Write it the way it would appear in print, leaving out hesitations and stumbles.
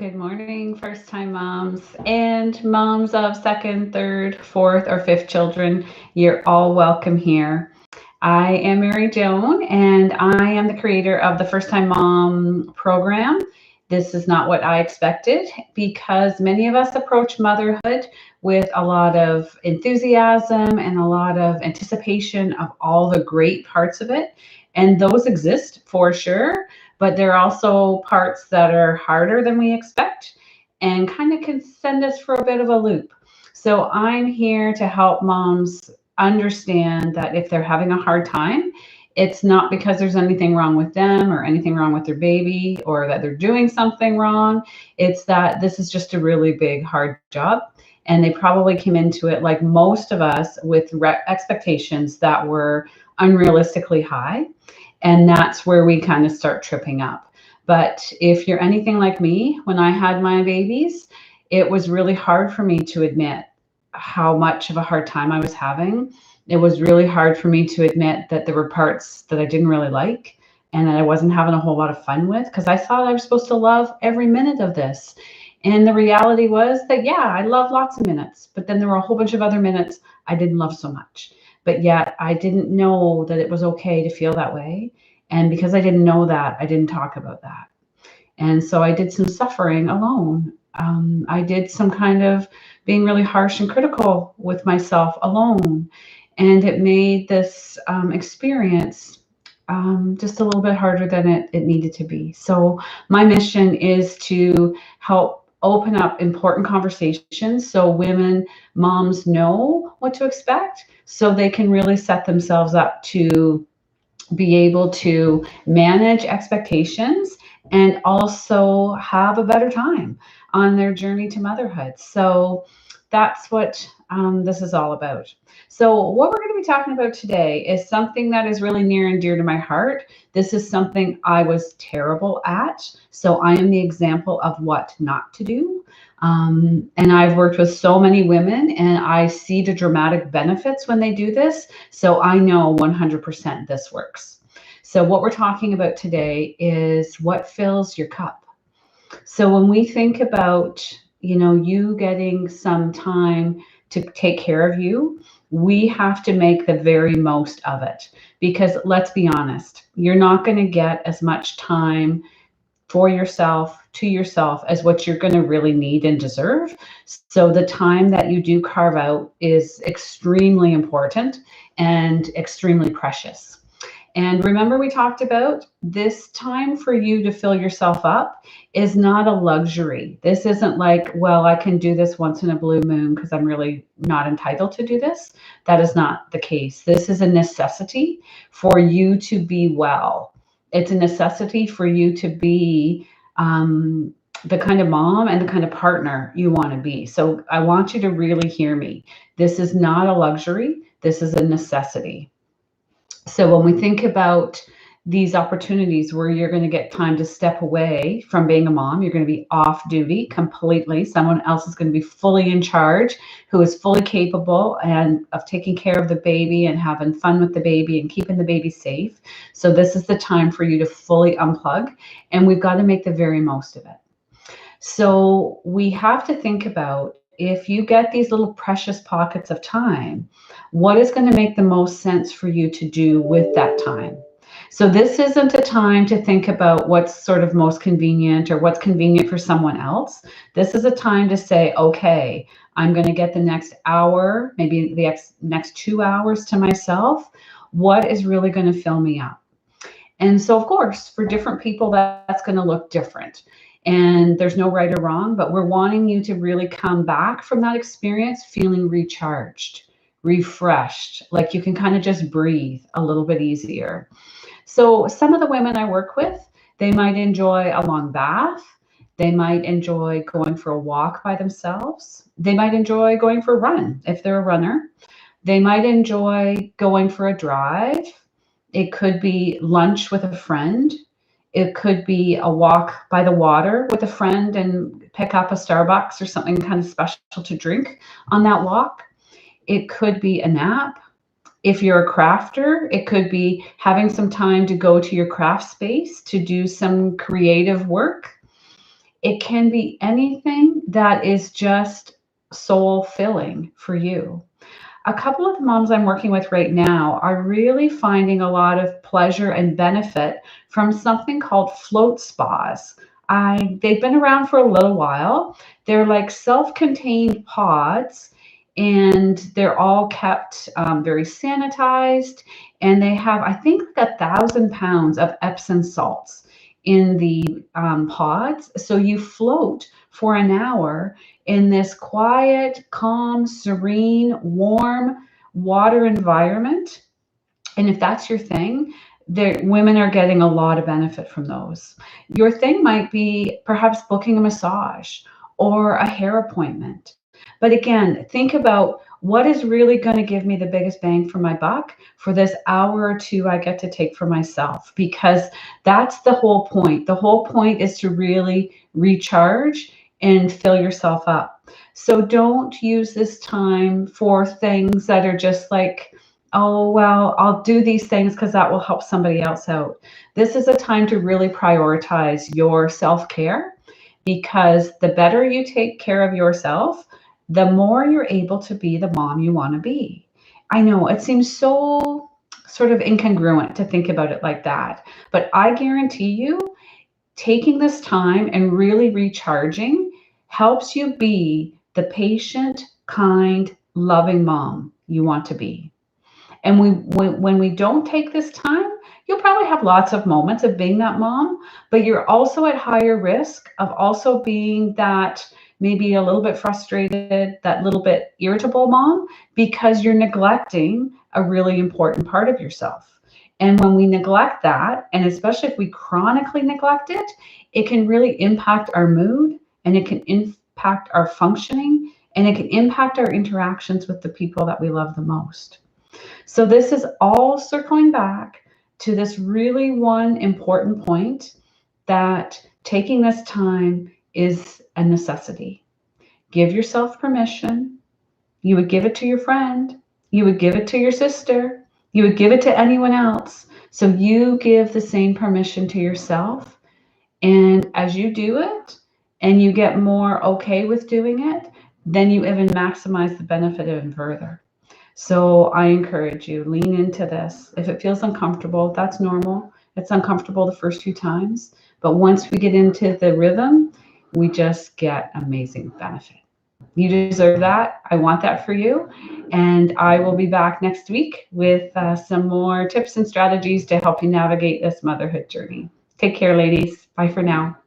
Good morning, first time moms and moms of second, third, fourth, or fifth children. You're all welcome here. I am Mary Joan, and I am the creator of the First Time Mom program. This is not what I expected because many of us approach motherhood with a lot of enthusiasm and a lot of anticipation of all the great parts of it. And those exist for sure, but there are also parts that are harder than we expect and kind of can send us for a bit of a loop. So I'm here to help moms understand that if they're having a hard time, it's not because there's anything wrong with them or anything wrong with their baby or that they're doing something wrong. It's that this is just a really big, hard job. And they probably came into it, like most of us, with expectations that were unrealistically high. And that's where we kind of start tripping up. But if you're anything like me, when I had my babies, it was really hard for me to admit how much of a hard time I was having. It was really hard for me to admit that there were parts that I didn't really like and that I wasn't having a whole lot of fun with because I thought I was supposed to love every minute of this. And the reality was that, yeah, I loved lots of minutes, but then there were a whole bunch of other minutes I didn't love so much. But yet I didn't know that it was okay to feel that way. And because I didn't know that, I didn't talk about that. And so I did some suffering alone. I did some kind of being really harsh and critical with myself alone. And it made this experience just a little bit harder than it needed to be. So my mission is to help open up important conversations so women, moms know what to expect so they can really set themselves up to be able to manage expectations and also have a better time on their journey to motherhood. So that's what this is all about. So, what we're going to be talking about today is something that is really near and dear to my heart. This is something I was terrible at. So, I am the example of what not to do. And I've worked with so many women and I see the dramatic benefits when they do this. So I know 100% this works. So what we're talking about today is what fills your cup. So when we think about, you getting some time to take care of you, we have to make the very most of it because let's be honest, you're not going to get as much time for yourself, to yourself, as what you're going to really need and deserve. So the time that you do carve out is extremely important and extremely precious. And remember, we talked about this time for you to fill yourself up is not a luxury. This isn't like, well, I can do this once in a blue moon because I'm really not entitled to do this. That is not the case. This is a necessity for you to be well. It's a necessity for you to be the kind of mom and the kind of partner you want to be. So I want you to really hear me. This is not a luxury. This is a necessity. So when we think about these opportunities where you're going to get time to step away from being a mom, you're going to be off duty completely. Someone else is going to be fully in charge, who is fully capable and of taking care of the baby and having fun with the baby and keeping the baby safe. So this is the time for you to fully unplug, and we've got to make the very most of it. So we have to think about, if you get these little precious pockets of time, what is going to make the most sense for you to do with that time? So this isn't a time to think about what's sort of most convenient or what's convenient for someone else. This is a time to say, okay, I'm going to get the next hour, maybe the next 2 hours to myself. What is really going to fill me up? And so, of course, for different people, that's going to look different. And there's no right or wrong, but we're wanting you to really come back from that experience feeling recharged, refreshed, like you can kind of just breathe a little bit easier. So some of the women I work with, they might enjoy a long bath. They might enjoy going for a walk by themselves. They might enjoy going for a run if they're a runner. They might enjoy going for a drive. It could be lunch with a friend. It could be a walk by the water with a friend and pick up a Starbucks or something kind of special to drink on that walk. It could be a nap. If you're a crafter, it could be having some time to go to your craft space to do some creative work. It can be anything that is just soul filling for you. A couple of the moms I'm working with right now are really finding a lot of pleasure and benefit from something called float spas. They've been around for a little while. They're like self-contained pods, and they're all kept very sanitized. And they have, I think, like 1,000 pounds of Epsom salts in the pods. So you float for an hour in this quiet, calm, serene, warm water environment. And if that's your thing, women are getting a lot of benefit from those. Your thing might be perhaps booking a massage or a hair appointment. But again, think about what is really going to give me the biggest bang for my buck for this hour or two I get to take for myself, because that's the whole point. The whole point is to really recharge and fill yourself up. So don't use this time for things that are just like, oh, well, I'll do these things because that will help somebody else out. This is a time to really prioritize your self-care, because the better you take care of yourself, the more you're able to be the mom you want to be. I know it seems so sort of incongruent to think about it like that, but I guarantee you, taking this time and really recharging helps you be the patient, kind, loving mom you want to be. And when we don't take this time, you'll probably have lots of moments of being that mom, but you're also at higher risk of also being that maybe a little bit frustrated, that little bit irritable mom, because you're neglecting a really important part of yourself. And when we neglect that, and especially if we chronically neglect it, it can really impact our mood, and it can impact our functioning, and it can impact our interactions with the people that we love the most. So this is all circling back to this really one important point, that taking this time is a necessity. Give yourself permission. You would give it to your friend. You would give it to your sister. You would give it to anyone else. So you give the same permission to yourself. And as you do it and you get more okay with doing it, then you even maximize the benefit even further. So I encourage you, lean into this. If it feels uncomfortable, that's normal. It's uncomfortable the first few times, but once we get into the rhythm, we just get amazing benefit. You deserve that. I want that for you. And I will be back next week with some more tips and strategies to help you navigate this motherhood journey. Take care, ladies. Bye for now.